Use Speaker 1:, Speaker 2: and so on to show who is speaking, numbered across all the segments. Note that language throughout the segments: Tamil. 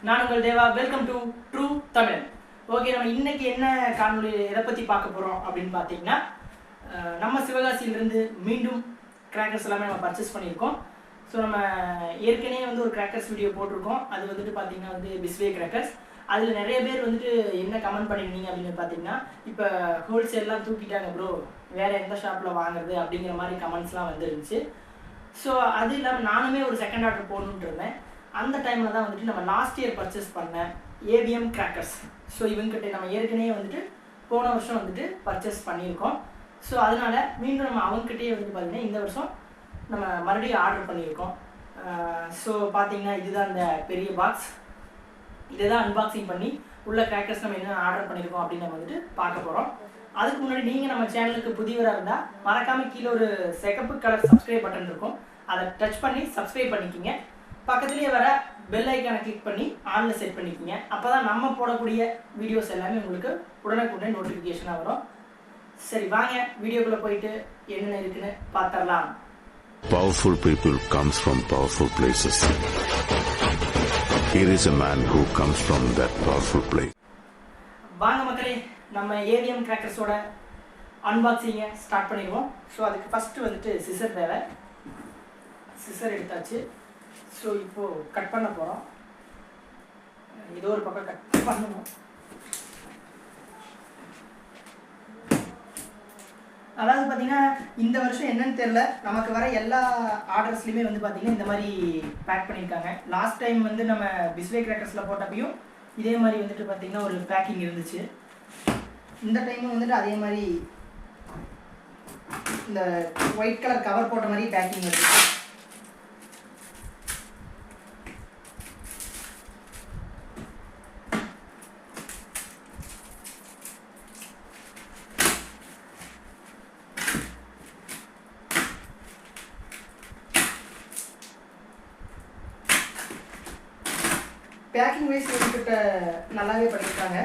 Speaker 1: நான் உங்கள் தேவா. வெல்கம் டு ட்ரூ தமிழன். ஓகே, நம்ம இன்னைக்கு என்ன காணொலி எதை பற்றி பார்க்க போகிறோம் அப்படின்னு பார்த்தீங்கன்னா, நம்ம சிவகாசியிலிருந்து மீண்டும் கிராக்கர்ஸ் எல்லாமே நம்ம பர்ச்சேஸ் பண்ணியிருக்கோம். ஸோ நம்ம ஏற்கனவே வந்து ஒரு கிராக்கர்ஸ் வீடியோ போட்டிருக்கோம். அது வந்துட்டு பார்த்தீங்கன்னா வந்து பிஸ்வே கிராக்கர்ஸ். அதில் நிறைய பேர் வந்துட்டு என்ன கமெண்ட் பண்ணியிருந்தீங்க அப்படின்னு பார்த்தீங்கன்னா, இப்போ ஹோல்சேல்லாம் தூக்கிட்டாங்க ப்ரோ, வேறு எந்த ஷாப்பில் வாங்குறது அப்படிங்கிற மாதிரி கமெண்ட்ஸ்லாம் வந்துருந்துச்சு. ஸோ அது இல்லாமல் நானுமே ஒரு செகண்ட் ஆர்டர் போடணுன்ட்டு இருந்தேன். அந்த டைமில் தான் வந்துட்டு நம்ம லாஸ்ட் இயர் பர்ச்சேஸ் பண்ண ஏவிஎம் கிராக்கர்ஸ். ஸோ இவங்ககிட்ட நம்ம ஏற்கனவே வந்துட்டு போன வருஷம் வந்துட்டு பர்ச்சேஸ் பண்ணியிருக்கோம். ஸோ அதனால் மீண்டும் நம்ம அவங்ககிட்டயே வந்துட்டு பார்த்திங்கன்னா இந்த வருஷம் நம்ம மறுபடியும் ஆர்டர் பண்ணியிருக்கோம். ஸோ பார்த்திங்கன்னா இதுதான் இந்த பெரிய பாக்ஸ். இதை தான் அன்பாக்சிங் பண்ணி உள்ள கிராக்கர்ஸ் நம்ம என்ன ஆர்டர் பண்ணியிருக்கோம் அப்படின்னு நம்ம வந்துட்டு பார்க்க போகிறோம். அதுக்கு முன்னாடி நீங்கள் நம்ம சேனலுக்கு புதியவராக இருந்தால் மறக்காமல் கீழே ஒரு சிகப்பு கலர் சப்ஸ்கிரைப் பட்டன் இருக்கும், அதை டச் பண்ணி சப்ஸ்கிரைப் பண்ணிக்கிங்க. பக்கத்துலேயே வர பெல் ஐக்கானை கிளிக் பண்ணி ஆனில் செட் பண்ணிக்கிங்க. அப்போ தான் நம்ம போடக்கூடிய வீடியோஸ் எல்லாமே உங்களுக்கு உடனுக்குடனே நோட்டிஃபிகேஷனாக வரும். சரி, வாங்க வீடியோக்குள்ளே போயிட்டு என்னென்ன இருக்குன்னு பார்த்துடலாம்.
Speaker 2: Powerful people comes from powerful places. Here is a man who comes from that powerful place.
Speaker 1: வாங்க மக்களே, நம்ம ஏவிஎம் கிராக்கர்ஸோட அன்பாக்சிங்கை ஸ்டார்ட் பண்ணிடுவோம். ஸோ அதுக்கு ஃபஸ்ட்டு வந்துட்டு சிசர் தேவை. சிசர் எடுத்தாச்சு. ஸோ இப்போது கட் பண்ண போகிறோம். ஏதோ ஒரு பக்கம் கட் பண்ணணும். அதாவது பார்த்தீங்கன்னா இந்த வருஷம் என்னன்னு தெரில, நமக்கு வர எல்லா ஆர்டர்ஸ்லையுமே வந்து பார்த்திங்கன்னா இந்த மாதிரி பேக் பண்ணியிருக்காங்க. லாஸ்ட் டைம் வந்து நம்ம பிஸ்வே கிராக்கர்ஸில் போட்டப்பையும் இதே மாதிரி வந்துட்டு பார்த்திங்கன்னா ஒரு பேக்கிங் இருந்துச்சு. இந்த டைமும் வந்துட்டு அதே மாதிரி இந்த ஒயிட் கலர் கவர் போட்ட மாதிரி பேக்கிங் இருந்துச்சு. பேக்கிங் வைஸ் இவங்ககிட்ட நல்லாவே பண்ணியிருக்காங்க.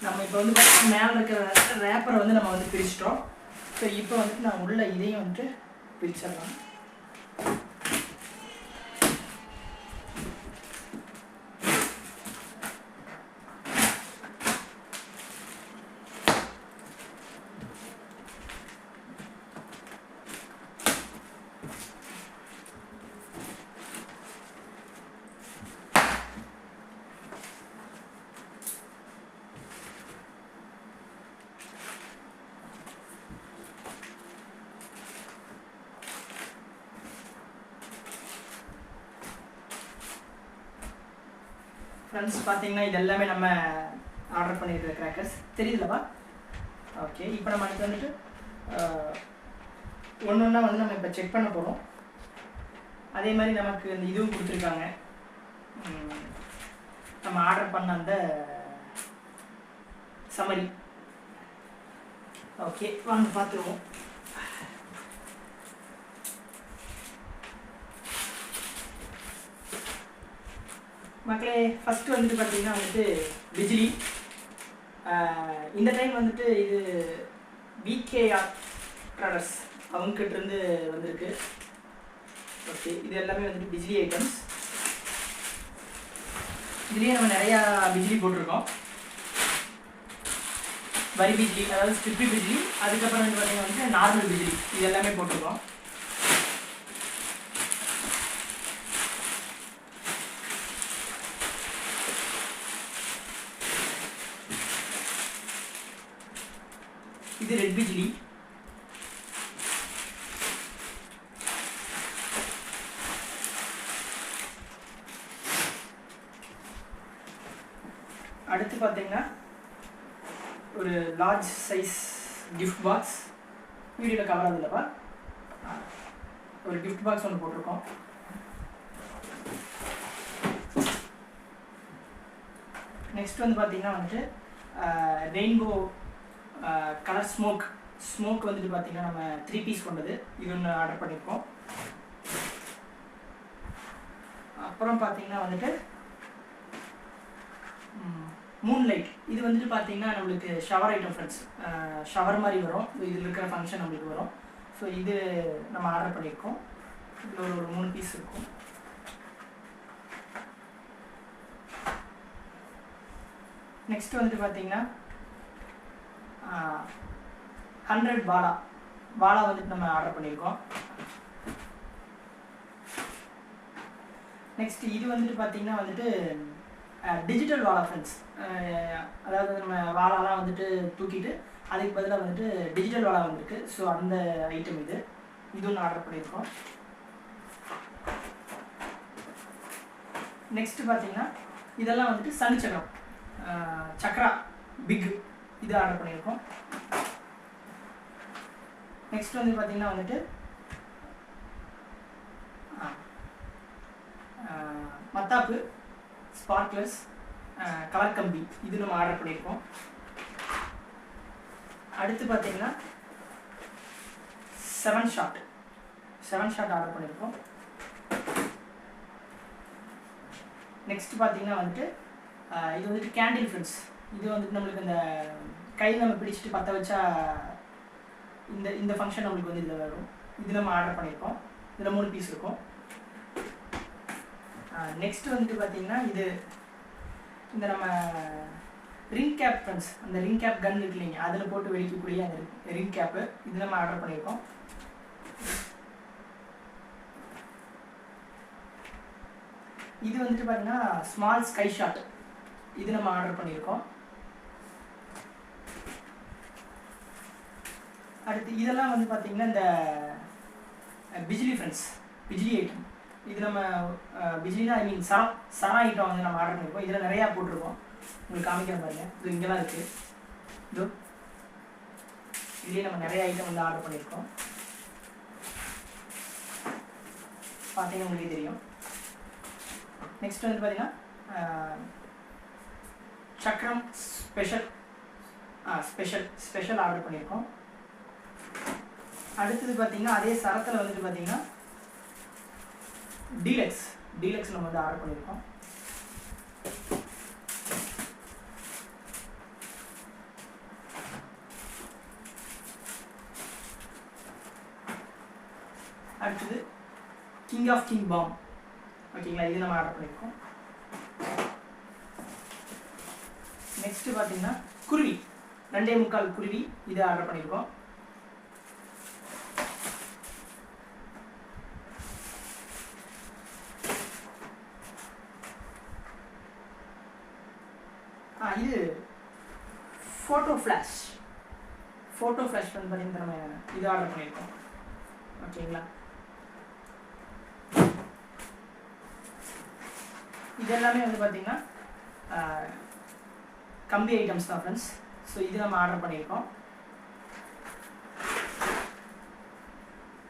Speaker 1: நம்ம இப்போ வந்து மேலே இருக்கிற ரேப்பரை வந்து நம்ம வந்து பிரிச்சிட்டோம். ஸோ இப்போ வந்துட்டு நான் உள்ள இதையும் வந்துட்டு பிரிச்சிடலாம். ஃப்ரெண்ட்ஸ் பார்த்தீங்கன்னா இது எல்லாமே நம்ம ஆர்டர் பண்ணியிருக்கிற கிராக்கர்ஸ் தெரியுதுல்லப்பா. ஓகே, இப்போ நம்ம அடுத்து வந்துட்டு ஒன்று ஒன்றா வந்து நம்ம இப்போ செக் பண்ண போகிறோம். அதே மாதிரி நமக்கு இந்த இதுவும் கொடுத்துருக்காங்க, நம்ம ஆர்டர் பண்ண அந்த சம்மரி. ஓகே, வாங்க பார்த்துருவோம். மக்களே, ஃபஸ்ட்டு வந்துட்டு பார்த்தீங்கன்னா வந்துட்டு பிஜிலி. இந்த டைம் வந்துட்டு இது விகேஆர் ட்ரேடர்ஸ் அவங்ககிட்டருந்து வந்திருக்கு. ஓகே, இது எல்லாமே வந்துட்டு பிஜிலி ஐட்டம்ஸ். இதுலேயே நம்ம நிறையா பிஜிலி போட்டிருக்கோம். வரி பிஜிலி, அதாவது ஸ்ட்ரிப்பி பிஜிலி, அதுக்கப்புறம் வந்து பார்த்தீங்கன்னா வந்து நார்மல் பிஜிலி, இது எல்லாமே போட்டிருக்கோம். இது ரெட் பிஜிலி. ஒரு லார்ஜ் சைஸ் கிஃப்ட் பாக்ஸ். வீடியோவில் கவர் ஆகுதுல்லப்பா, ஒரு கிஃப்ட் பாக்ஸ் ஒன்று போட்டிருக்கோம். நெக்ஸ்ட் வந்து பார்த்தீங்கன்னா வந்துட்டு ரெயின்போ கலர் ஸ்மோக் வந்துட்டு பார்த்தீங்கன்னா நம்ம 3 பீஸ் கொண்டது, இது ஒன்று ஆர்டர் பண்ணியிருக்கோம். அப்புறம் பார்த்தீங்கன்னா வந்துட்டு மூன்லைட், இது வந்துட்டு பார்த்தீங்கன்னா நம்மளுக்கு ஷவர் ஐட்டம் ஃப்ரெண்ட்ஸ், ஷவர் மாதிரி வரும், இதில் இருக்கிற ஃபங்க்ஷன் நம்மளுக்கு வரும். ஸோ இது நம்ம ஆர்டர் பண்ணியிருக்கோம். இதில் ஒரு 3 பீஸ் இருக்கும். நெக்ஸ்ட் வந்துட்டு பார்த்தீங்கன்னா 100 பாலா வந்துட்டு நம்ம ஆர்டர் பண்ணியிருக்கோம். நெக்ஸ்ட் இது வந்துட்டு பார்த்தீங்கன்னா வந்துட்டு டிஜிட்டல் வாலா ஃப்ரெண்ட்ஸ், அதாவது நம்ம வாலாலாம் வந்துட்டு தூக்கிட்டு அதுக்கு பதிலாக வந்துட்டு டிஜிட்டல் வாலா வந்திருக்கு. ஸோ அந்த ஐட்டம் இது ஒன்று ஆர்டர் பண்ணியிருக்கோம். நெக்ஸ்ட் பார்த்தீங்கன்னா இதெல்லாம் வந்துட்டு சனிச்சக்கரம் சக்ரா பிக், இது ஆர்டர் பண்ணியிருக்கோம். நெக்ஸ்ட் வந்து பார்த்தீங்கன்னா வந்துட்டு மத்தாப்பு ஸ்பார்க்லர்ஸ் கலர் கம்பி, இது நம்ம ஆர்டர் பண்ணியிருக்கோம். அடுத்து பார்த்தீங்கன்னா 7 ஷாட் ஆர்டர் பண்ணியிருக்கோம். நெக்ஸ்ட் பார்த்தீங்கன்னா வந்துட்டு இது வந்துட்டு கேண்டில் ஃப்ரெண்ட்ஸ், இது வந்துட்டு நம்மளுக்கு இந்த கையில் நம்ம பிடிச்சிட்டு பற்ற வச்சா இந்த ஃபங்க்ஷன் நம்மளுக்கு வந்து இதில் வரும். இது நம்ம ஆர்டர் பண்ணியிருக்கோம். இதில் 3 பீஸ் இருக்கும். நெக்ஸ்ட் வந்துட்டு பார்த்தீங்கன்னா இந்த நம்ம ரிங் கேப் ஃப்ரெண்ட்ஸ், அந்த ரிங் கேப் கன் இருக்கு இல்லைங்க, அதில் போட்டு வெடிக்கக்கூடிய அந்த ரிங் கேப்பு, இது நம்ம ஆர்டர் பண்ணியிருக்கோம். இது வந்துட்டு பார்த்தீங்கன்னா ஸ்மால் ஸ்கை ஷாட், இது நம்ம ஆர்டர் பண்ணியிருக்கோம். அடுத்து இதெல்லாம் வந்து பார்த்தீங்கன்னா இந்த பிஜ்லி ஃப்ரெண்ட்ஸ், பிஜ்லி ஐட்டம், இது நம்ம பிஜ்லினா ஐ மீன் சரம் ஐட்டம் வந்து நம்ம ஆர்டர் பண்ணியிருக்கோம். இதில் நிறையா போட்டிருக்கோம், உங்களுக்கு காமிக்கிற பாருங்க. இது இங்கெல்லாம் இருக்குது, இதுலேயே நம்ம நிறைய ஐட்டம் வந்து ஆர்டர் பண்ணியிருக்கோம். பார்த்தீங்கன்னா உங்களுக்கு தெரியும். நெக்ஸ்ட் வந்து பார்த்தீங்கன்னா சக்கரம் ஸ்பெஷல் ஆர்டர் பண்ணியிருக்கோம். அடுத்தது பார்த்தீங்கன்னா அதே சரத்தில் வந்துட்டு பார்த்தீங்கன்னா டீலக்ஸ் நம்ம வந்து ஆர்டர் பண்ணியிருக்கோம். அடுத்தது கிங் ஆஃப் கிங் பாம், ஓகேங்களா, இது நம்ம ஆர்டர் பண்ணியிருக்கோம். நெக்ஸ்ட் பார்த்தீங்கன்னா குருவி 2.25 குருவி, இது ஆர்டர் பண்ணியிருக்கோம். இது ஃபோட்டோ ஃப்ளாஷ் வந்து பார்த்தீங்கன்னா நம்ம இது ஆர்டர் பண்ணியிருக்கோம், ஓகேங்களா. இது எல்லாமே வந்து பார்த்தீங்கன்னா கம்பி ஐட்டம்ஸ் தான் ஃப்ரெண்ட்ஸ். ஸோ இது நம்ம ஆர்டர் பண்ணியிருக்கோம்.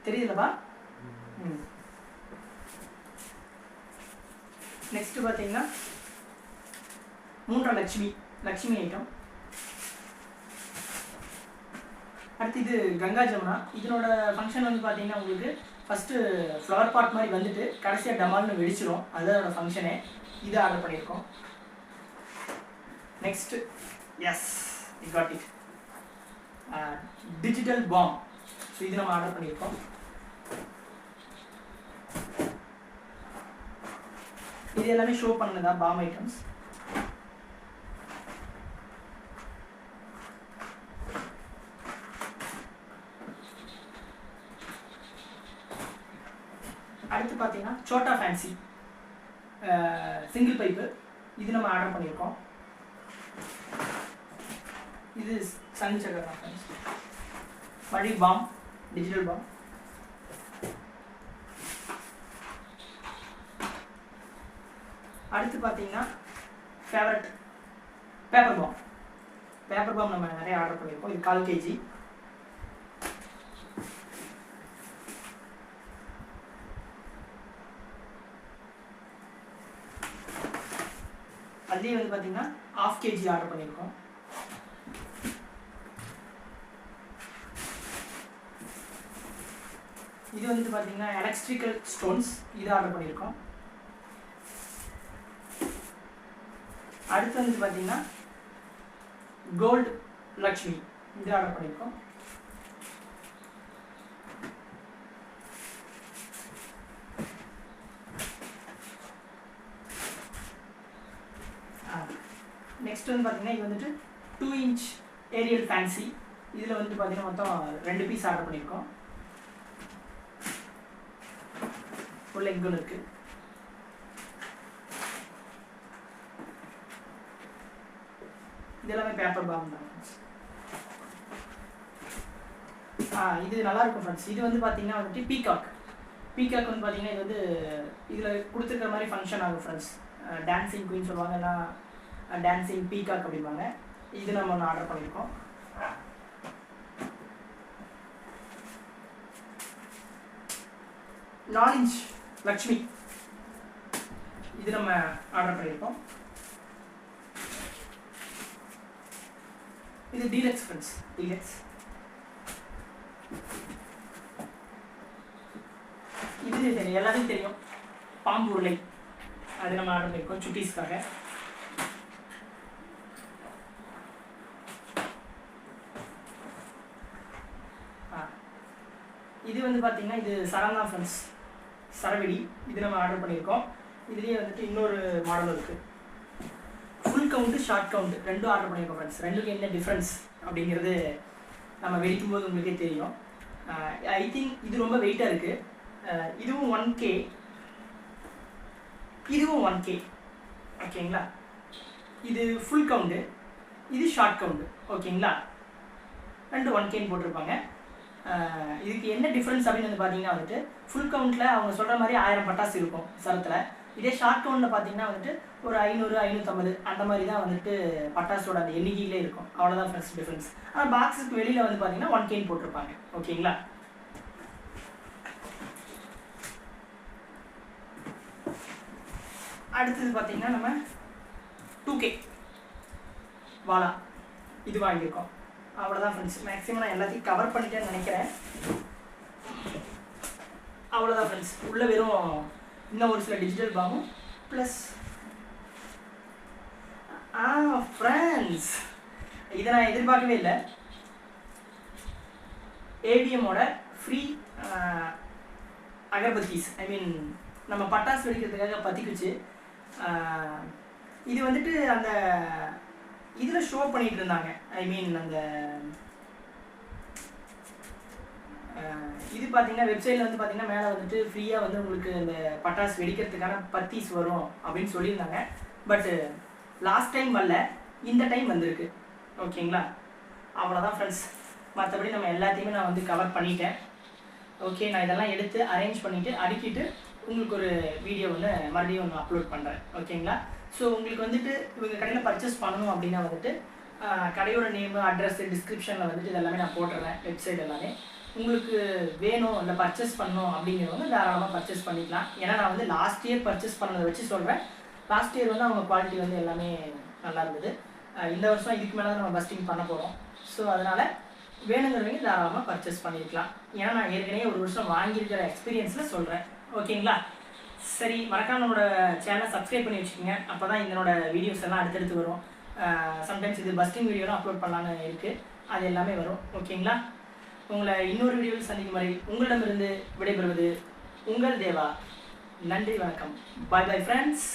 Speaker 1: தெரியுதுல்லப்பா? நெக்ஸ்ட் பார்த்தீங்கன்னா 3 லக்ஷ்மி ஐட்டம். அடுத்து இது கங்கா ஜமுனா, இதனோட ஃபங்க்ஷன் வந்து பார்த்தீங்கன்னா உங்களுக்கு ஃபஸ்ட்டு ஃப்ளவர் பாட் மாதிரி வந்துட்டு கடைசியாக டமால்னு வெடிச்சிடும், அதோட ஃபங்க்ஷனே. இது ஆர்டர் பண்ணியிருக்கோம். Next you got it, digital bomb. So இது நம்ம ஆர்டர் பண்ணியிருக்கோம். இது எல்லாமே ஷோ பண்ணதா பாம் ஐட்டம்ஸ். அடுத்து பார்த்தீங்கன்னா சோட்டா ஃபேன்சி சிங்கிள் பைப்பு, இது நம்ம ஆர்டர் பண்ணியிருக்கோம். இது சன் சக்கரம் ஃப்ரெண்ட்ஸ், மழை பாம், டிஜிட்டல் பாம். அடுத்து பார்த்தீங்கன்னா favourite paper bomb. Paper bomb நம்ம நிறைய ஆர்டர் பண்ணியிருக்கோம். இது 1/4 kg. அதுலேயே வந்து பார்த்தீங்கன்னா 1/2 kg ஆர்டர் பண்ணியிருக்கோம். இது வந்து பார்த்தீங்கன்னா எலக்ட்ரிக்கல் ஸ்டோன்ஸ், இது ஆர்டர் பண்ணியிருக்கோம். அடுத்து வந்து பார்த்தீங்கன்னா கோல்டு லக்ஷ்மி, இது ஆர்டர் பண்ணியிருக்கோம். நெக்ஸ்ட் வந்து பார்த்தீங்கன்னா இது வந்துட்டு 2 inch ஏரியல் ஃபேன்சி, இதில் வந்து பார்த்தீங்கன்னா மொத்தம் 2 பீஸ் ஆர்டர் பண்ணியிருக்கோம். ஃபுல் எங்கும் இருக்குது. இதெல்லாமே பேப்பர் பாம் தான். இது நல்லா இருக்கும் ஃப்ரெண்ட்ஸ். இது வந்து பார்த்தீங்கன்னா வந்துட்டு பீகாக் வந்து பார்த்தீங்கன்னா இது வந்து இதில் கொடுத்துருக்கிற மாதிரி ஃபங்க்ஷன் ஆகும் ஃப்ரெண்ட்ஸ். டான்ஸிங் குயின் சொல்லுவாங்க, இல்லைனா டான்ஸிங் பீகாக் அப்படிம்பாங்க. இது நம்ம ஒன்று ஆர்டர் பண்ணியிருக்கோம். நாலு லக்ஷ்மி, இது நம்ம ஆர்டர் பண்ணியிருக்கோம். இது டீலக்ஸ் ஃப்ரெண்ட்ஸ், டீலக்ஸ். இது எல்லாத்தையும் தெரியும், பாம்பு உருளை, அது நம்ம ஆர்டர் பண்ணியிருக்கோம் சுட்டீஸ்க்காக. இது வந்து பார்த்தீங்கன்னா இது சரவணா ஃப்ரெண்ட்ஸ், சரவெடி, இது நம்ம ஆர்டர் பண்ணியிருக்கோம். இதுலேயே வந்துட்டு இன்னொரு மாடல் இருக்குது. ஃபுல் கவுண்ட்டு ஷார்ட் கவுண்ட் ரெண்டும் ஆர்டர் பண்ணியிருக்கோம் ஃப்ரெண்ட்ஸ். ரெண்டுக்கும் என்ன டிஃப்ரென்ஸ் அப்படிங்கிறது நம்ம வெடிக்கும் போது உங்களுக்கே தெரியும். ஐ திங்க் இது ரொம்ப வெயிட்டாக இருக்குது. இதுவும் 1K, இதுவும் 1K, ஓகேங்களா. இது ஃபுல் கவுண்டு, இது ஷார்ட் கவுண்டு, ஓகேங்களா. ரெண்டு 1Kன்னு போட்டிருப்பாங்க. இதுக்கு என்ன டிஃப்ரென்ஸ் அப்படின்னு வந்து பார்த்தீங்கன்னா வந்துட்டு ஃபுல் கவுண்ட்டில் அவங்க சொல்கிற மாதிரி 1000 பட்டாசு இருக்கும் சரத்தில். இதே ஷார்ட் கவுண்டில் பார்த்தீங்கன்னா வந்துட்டு ஒரு 500 550 அந்த மாதிரி தான் வந்துட்டு பட்டாசோட அந்த எண்ணிக்கையிலே இருக்கும். அவ்வளோதான் ஃபர்ஸ்ட் டிஃப்ரென்ஸ். ஆனால் பாக்ஸுக்கு வெளியில் வந்து பார்த்தீங்கன்னா 1Kன்னு போட்டிருப்பாங்க, ஓகேங்களா. அடுத்தது பார்த்தீங்கன்னா நம்ம 2K வாலா, இது வாங்கியிருக்கோம். அவ்வளோதான் ஃப்ரெண்ட்ஸ். மேக்ஸிமம் நான் எல்லாத்தையும் கவர் பண்ணிட்டேன்னு நினைக்கிறேன். அவ்வளோதான் ஃப்ரெண்ட்ஸ். உள்ளே வெறும் இன்னும் ஒரு சில டிஜிட்டல் பாமும் ப்ளஸ் ஃப்ரெண்ட்ஸ், இதை நான் எதிர்பார்க்கவே இல்லை. ஏவிஎம்மோட ஃப்ரீ அகர்பத்தீஸ், ஐ மீன் நம்ம பட்டாசு வெடிக்கிறதுக்காக பற்றிக்குச்சு. இது வந்துட்டு அந்த இதில் ஷோ பண்ணிகிட்டு இருந்தாங்க. ஐ மீன் அந்த இது பார்த்தீங்கன்னா வெப்சைட்டில் வந்து பார்த்தீங்கன்னா மேலே வந்துட்டு ஃப்ரீயாக வந்து உங்களுக்கு அந்த பட்டாசு வெடிக்கிறதுக்கான பத்தீஸ் வரும் அப்படின்னு சொல்லியிருந்தாங்க. பட்டு லாஸ்ட் டைம் வரல, இந்த டைம் வந்திருக்கு, ஓகேங்களா. அவ்வளோதான் ஃப்ரெண்ட்ஸ். மற்றபடி நம்ம எல்லாத்தையுமே நான் வந்து கவர் பண்ணிட்டேன். ஓகே, நான் இதெல்லாம் எடுத்து அரேஞ்ச் பண்ணிவிட்டு அடுக்கிட்டு உங்களுக்கு ஒரு வீடியோ வந்து மறுபடியும் ஒன்று அப்லோட் பண்ணுறேன், ஓகேங்களா. ஸோ உங்களுக்கு வந்துட்டு இவங்க கடையில் பர்ச்சேஸ் பண்ணணும் அப்படின்னா வந்துட்டு கடையோட நேமு, அட்ரஸ், டிஸ்கிரிப்ஷனில் வந்துட்டு இதெல்லாமே நான் போட்டுறேன், வெப்சைட் எல்லாமே. உங்களுக்கு வேணும் இல்லை பர்ச்சேஸ் பண்ணணும் அப்படிங்கிறவங்க தாராளமாக பர்ச்சேஸ் பண்ணிக்கலாம். ஏன்னா நான் வந்து லாஸ்ட் இயர் பர்ச்சேஸ் பண்ணதை வச்சு சொல்கிறேன். லாஸ்ட் இயர் வந்து அவங்க குவாலிட்டி வந்து எல்லாமே நல்லா இருந்தது. இந்த வருஷம் இதுக்கு மேலே தான் நம்ம பஸ்டிங் பண்ண போகிறோம். ஸோ அதனால் வேணுங்கிறவங்க தாராளமாக பர்ச்சேஸ் பண்ணியிருக்கலாம். ஏன்னா நான் ஏற்கனவே ஒரு வருஷம் வாங்கியிருக்கிற எக்ஸ்பீரியன்ஸில் சொல்கிறேன், ஓகேங்களா. சரி, மறக்காம நம்மளோட சேனலை சப்ஸ்கிரைப் பண்ணி வச்சுக்கோங்க. அப்போ தான் இதனோட வீடியோஸ் எல்லாம் அடுத்தடுத்து வரும். சம்டைம்ஸ் இது பஸ்டிங் வீடியோலாம் அப்லோட் பண்ணலான்னு இருக்குது, அது எல்லாமே வரும், ஓகேங்களா. உங்களை இன்னொரு வீடியோவில் சந்திக்கும் வரை உங்களிடமிருந்து விடைபெறுவது உங்கள் தேவா. நன்றி, வணக்கம். பாய் பாய் ஃப்ரெண்ட்ஸ்.